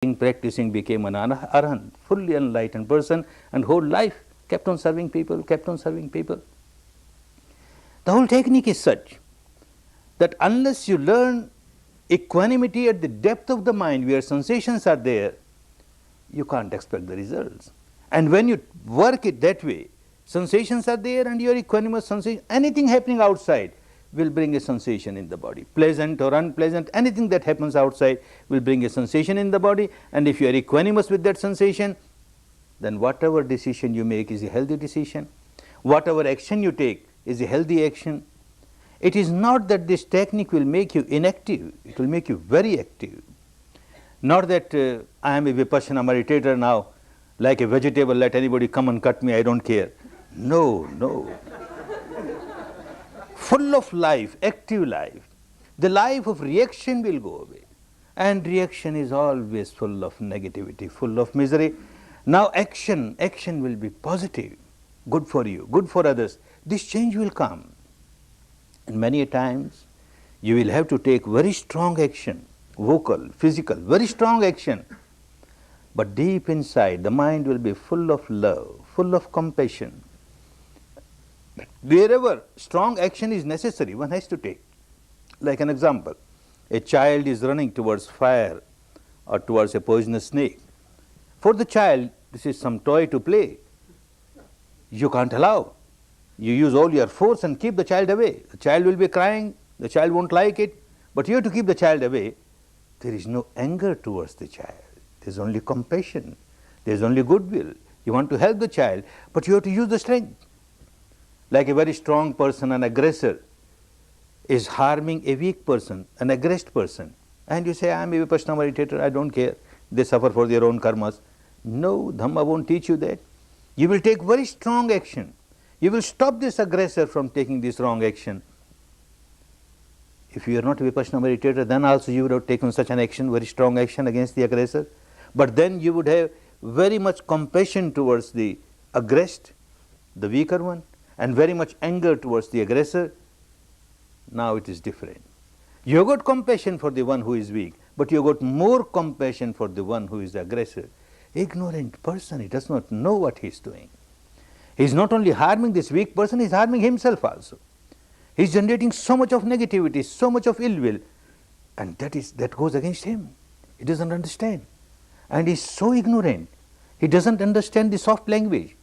practicing, became an arahant, fully enlightened person, and whole life kept on serving people, kept on serving people. The whole technique is such that unless you learn equanimity at the depth of the mind where sensations are there, you can't expect the results. And when you work it that way, sensations are there and you are equanimous, sensation, anything happening outside will bring a sensation in the body. Pleasant or unpleasant, anything that happens outside will bring a sensation in the body, and if you are equanimous with that sensation, then whatever decision you make is a healthy decision. Whatever action you take is a healthy action. It is not that this technique will make you inactive, it will make you very active. Not that I am a Vipassana meditator now, like a vegetable, let anybody come and cut me, I don't care. No, no. Full of life, active life. The life of reaction will go away. And reaction is always full of negativity, full of misery. Now action will be positive, good for you, good for others. This change will come. And many a times you will have to take very strong action, vocal, physical, very strong action. But deep inside the mind will be full of love, full of compassion. Wherever strong action is necessary, one has to take. Like an example, a child is running towards fire or towards a poisonous snake. For the child, this is some toy to play. You can't allow. You use all your force and keep the child away. The child will be crying, the child won't like it, but you have to keep the child away. There is no anger towards the child. There is only compassion. There is only goodwill. You want to help the child, but you have to use the strength. Like a very strong person, an aggressor, is harming a weak person, an aggressed person. And you say, I am a Vipassana meditator, I don't care. They suffer for their own karmas. No, Dhamma won't teach you that. You will take very strong action. You will stop this aggressor from taking this wrong action. If you are not a Vipassana meditator, then also you would have taken such an action, very strong action against the aggressor. But then you would have very much compassion towards the aggressed, the weaker one, and very much anger towards the aggressor. Now it is different. You have got compassion for the one who is weak, but you have got more compassion for the one who is the aggressor. Ignorant person, he does not know what he is doing. He is not only harming this weak person, he is harming himself also. He is generating so much of negativity, so much of ill will, and that goes against him. He doesn't understand. And he is so ignorant. He doesn't understand the soft language.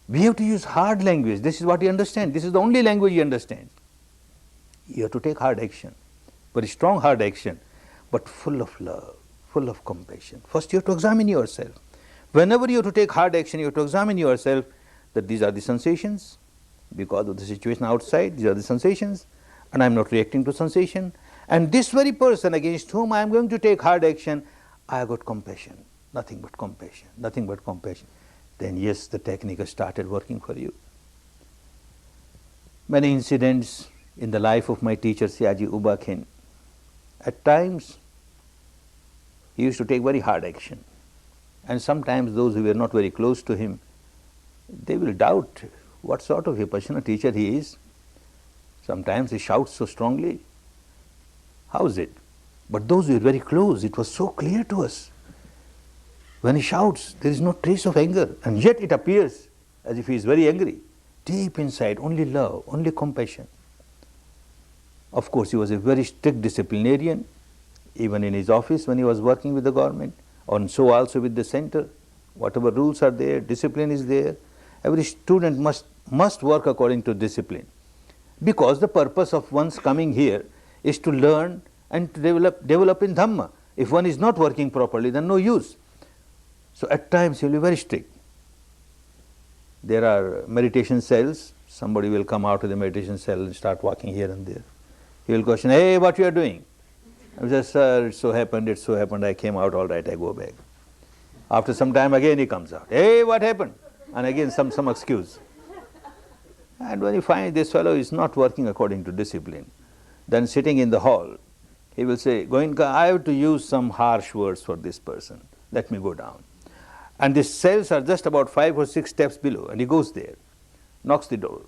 We have to use hard language. This is what he understands. This is the only language he understands. You have to take hard action, very strong hard action, but full of love, full of compassion. First you have to examine yourself. Whenever you have to take hard action, you have to examine yourself that these are the sensations, because of the situation outside, these are the sensations, and I am not reacting to sensation. And this very person against whom I am going to take hard action, I have got compassion, nothing but compassion, nothing but compassion. Then yes, the technique has started working for you. Many incidents in the life of my teacher, Siaji Ubakhin. At times, he used to take very hard action. And sometimes those who were not very close to him, they will doubt what sort of Vipassana teacher he is. Sometimes he shouts so strongly. How is it? But those who were very close, it was so clear to us. When he shouts, there is no trace of anger, and yet it appears as if he is very angry. Deep inside, only love, only compassion. Of course, he was a very strict disciplinarian, even in his office when he was working with the government, and so also with the center. Whatever rules are there, discipline is there. Every student must work according to discipline, because the purpose of one's coming here is to learn and to develop in Dhamma. If one is not working properly, then no use. So at times he will be very strict. There are meditation cells. Somebody will come out of the meditation cell and start walking here and there. He will question, hey, what you are doing? I will say, sir, it so happened, I came out, all right, I go back. After some time again he comes out, hey, what happened? And again some excuse. And when you find this fellow is not working according to discipline, then sitting in the hall, he will say, Goenka, I have to use some harsh words for this person. Let me go down. And these cells are just about 5 or 6 steps below, and he goes there, knocks the door,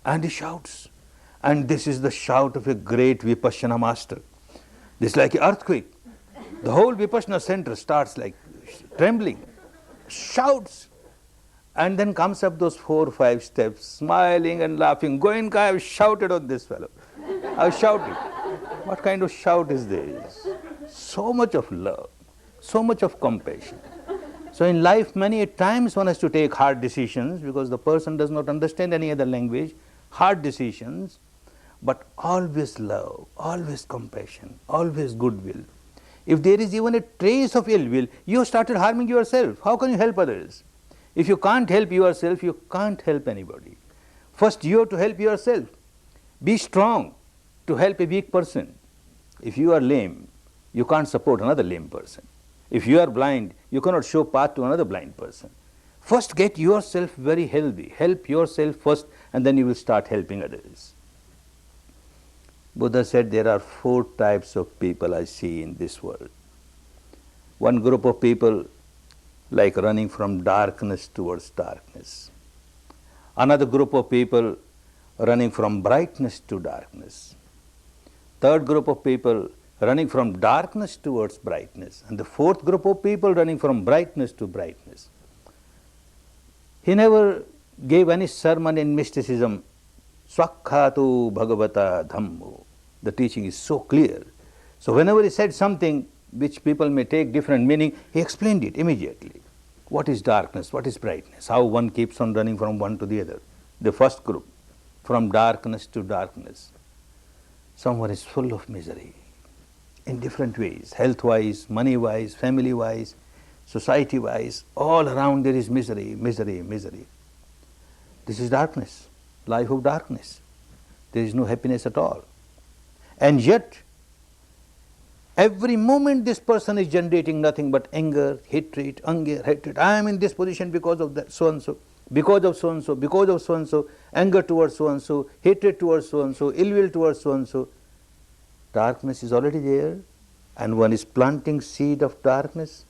and he shouts. And this is the shout of a great Vipassana master. This is like an earthquake. The whole Vipassana center starts like trembling, shouts, and then comes up those 4 or 5 steps, smiling and laughing. Goenka, I have shouted on this fellow. I have shouted. What kind of shout is this? So much of love, so much of compassion. So in life, many times one has to take hard decisions because the person does not understand any other language, hard decisions, but always love, always compassion, always goodwill. If there is even a trace of ill will, you have started harming yourself. How can you help others? If you can't help yourself, you can't help anybody. First, you have to help yourself. Be strong to help a weak person. If you are lame, you can't support another lame person. If you are blind, you cannot show path to another blind person. First, get yourself very healthy. Help yourself first, and then you will start helping others. Buddha said there are 4 types of people I see in this world. One group of people like running from darkness towards darkness. Another group of people running from brightness to darkness. Third group of people running from darkness towards brightness. And the 4th group of people running from brightness to brightness. He never gave any sermon in mysticism. Swakhatu Bhagavata Dhammo. The teaching is so clear. So whenever he said something which people may take different meaning, he explained it immediately. What is darkness? What is brightness? How one keeps on running from one to the other. The first group, from darkness to darkness. Someone is full of misery in different ways, health-wise, money-wise, family-wise, society-wise. All around there is misery, misery, misery. This is darkness, life of darkness. There is no happiness at all. And yet, every moment this person is generating nothing but anger, hatred, I am in this position because of that so-and-so, because of so-and-so, because of so-and-so, anger towards so-and-so, hatred towards so-and-so, ill will towards so-and-so. Darkness is already there, and one is planting seed of darkness.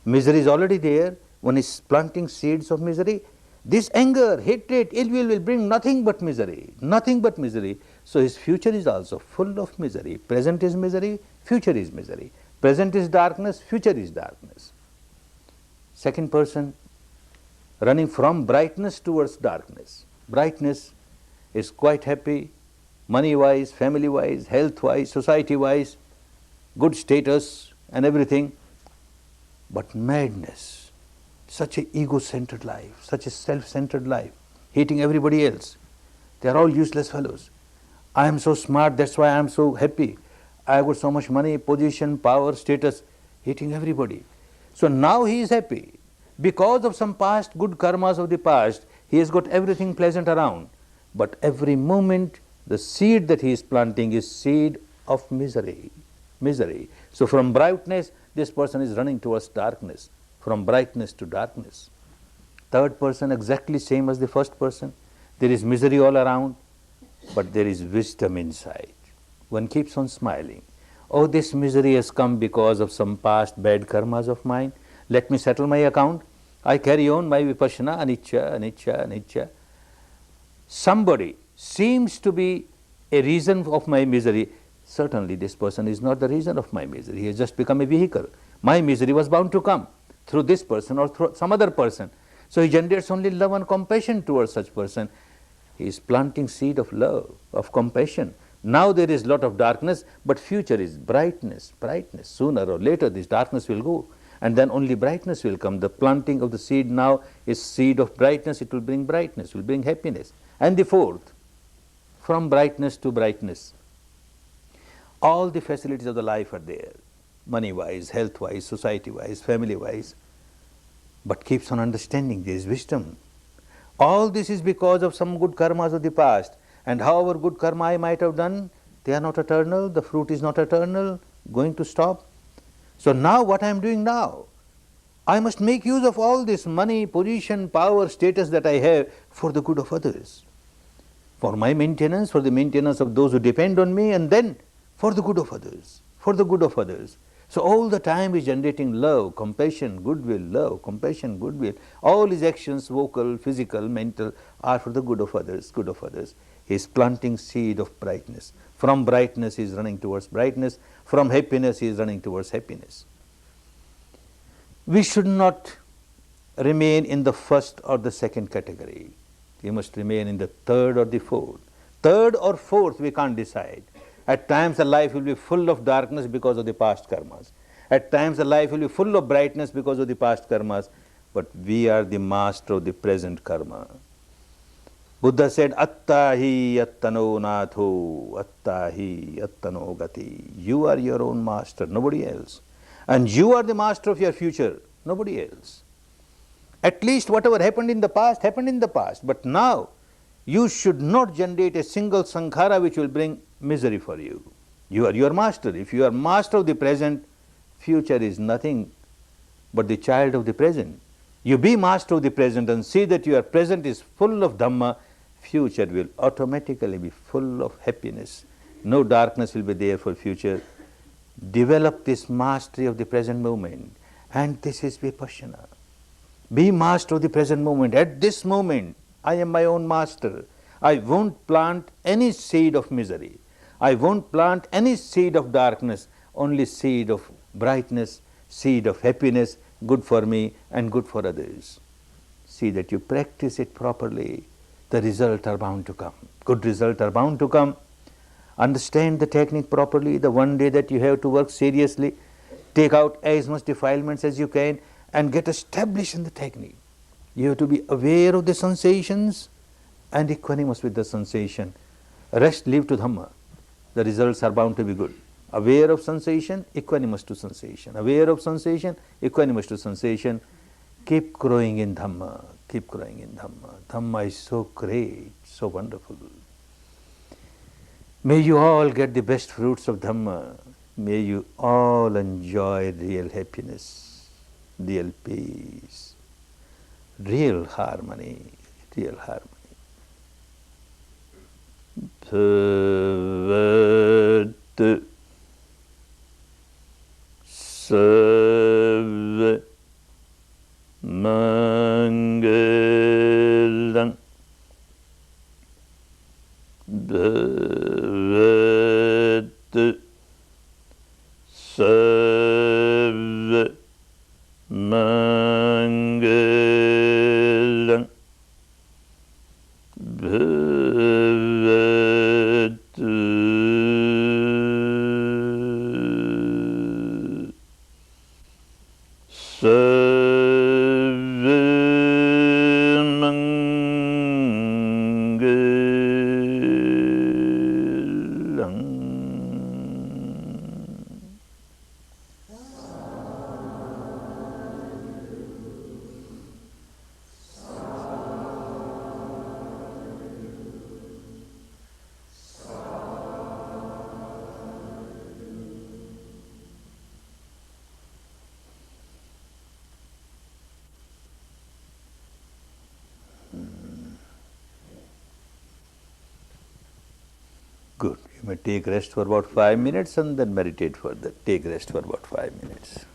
Misery is already there, one is planting seeds of misery. This anger, hatred, ill will bring nothing but misery, nothing but misery. So his future is also full of misery. Present is misery, future is misery. Present is darkness, future is darkness. Second person, running from brightness towards darkness. Brightness is quite happy, money-wise, family-wise, health-wise, society-wise, good status and everything. But madness, such an ego-centered life, such a self-centered life, hating everybody else. They are all useless fellows. I am so smart, that's why I am so happy. I have got so much money, position, power, status, hating everybody. So now he is happy. Because of some past good karmas of the past, he has got everything pleasant around. But every moment, the seed that he is planting is seed of misery. Misery. So from brightness, this person is running towards darkness. From brightness to darkness. Third person, exactly same as the first person. There is misery all around, but there is wisdom inside. One keeps on smiling. Oh, this misery has come because of some past bad karmas of mine. Let me settle my account. I carry on my vipassana, anicca, anicca, anicca. Somebody seems to be a reason of my misery. Certainly this person is not the reason of my misery. He has just become a vehicle. My misery was bound to come through this person or through some other person. So he generates only love and compassion towards such person. He is planting seed of love, of compassion. Now there is lot of darkness, but future is brightness, brightness. Sooner or later this darkness will go, and then only brightness will come. The planting of the seed now is seed of brightness. It will bring brightness, will bring happiness. And the fourth, from brightness to brightness. All the facilities of the life are there, money-wise, health-wise, society-wise, family-wise, but keeps on understanding there is wisdom. All this is because of some good karmas of the past, and however good karma I might have done, they are not eternal, the fruit is not eternal, going to stop. So now what I am doing now, I must make use of all this money, position, power, status that I have for the good of others, for my maintenance, for the maintenance of those who depend on me, and then for the good of others, for the good of others. So all the time is generating love, compassion, goodwill, love, compassion, goodwill. All his actions, vocal, physical, mental, are for the good of others, He is planting seed of brightness. From brightness he is running towards brightness. From happiness he is running towards happiness. We should not remain in the first or the second category. We must remain in the third or the fourth. Third or fourth we can't decide. At times the life will be full of darkness because of the past karmas. At times the life will be full of brightness because of the past karmas. But we are the master of the present karma. Buddha said, Attahi attano natho, attahi attano gati. You are your own master, nobody else. And you are the master of your future, nobody else. At least whatever happened in the past, happened in the past. But now, you should not generate a single sankhara which will bring misery for you. You are your master. If you are master of the present, future is nothing but the child of the present. You be master of the present and see that your present is full of Dhamma, future will automatically be full of happiness. No darkness will be there for future. Develop this mastery of the present moment, and this is Vipassana. Be master of the present moment. At this moment, I am my own master. I won't plant any seed of misery. I won't plant any seed of darkness, only seed of brightness, seed of happiness, good for me and good for others. See that you practice it properly. The results are bound to come. Good results are bound to come. Understand the technique properly. The one day that you have to work seriously, take out as much defilements as you can and get established in the technique. You have to be aware of the sensations and equanimous with the sensation. Rest, leave to Dhamma. The results are bound to be good. Aware of sensation, equanimous to sensation. Aware of sensation, equanimous to sensation. Keep growing in Dhamma. Keep growing in Dhamma. Dhamma is so great, so wonderful. May you all get the best fruits of Dhamma. May you all enjoy real happiness, real peace, real harmony, real harmony. Bhavat Sarva Mangalam Bhavat Sarva Mangalam Bhavat Sarva Mangalam. Good. You may take rest for about 5 minutes and then meditate further. Take rest for about 5 minutes.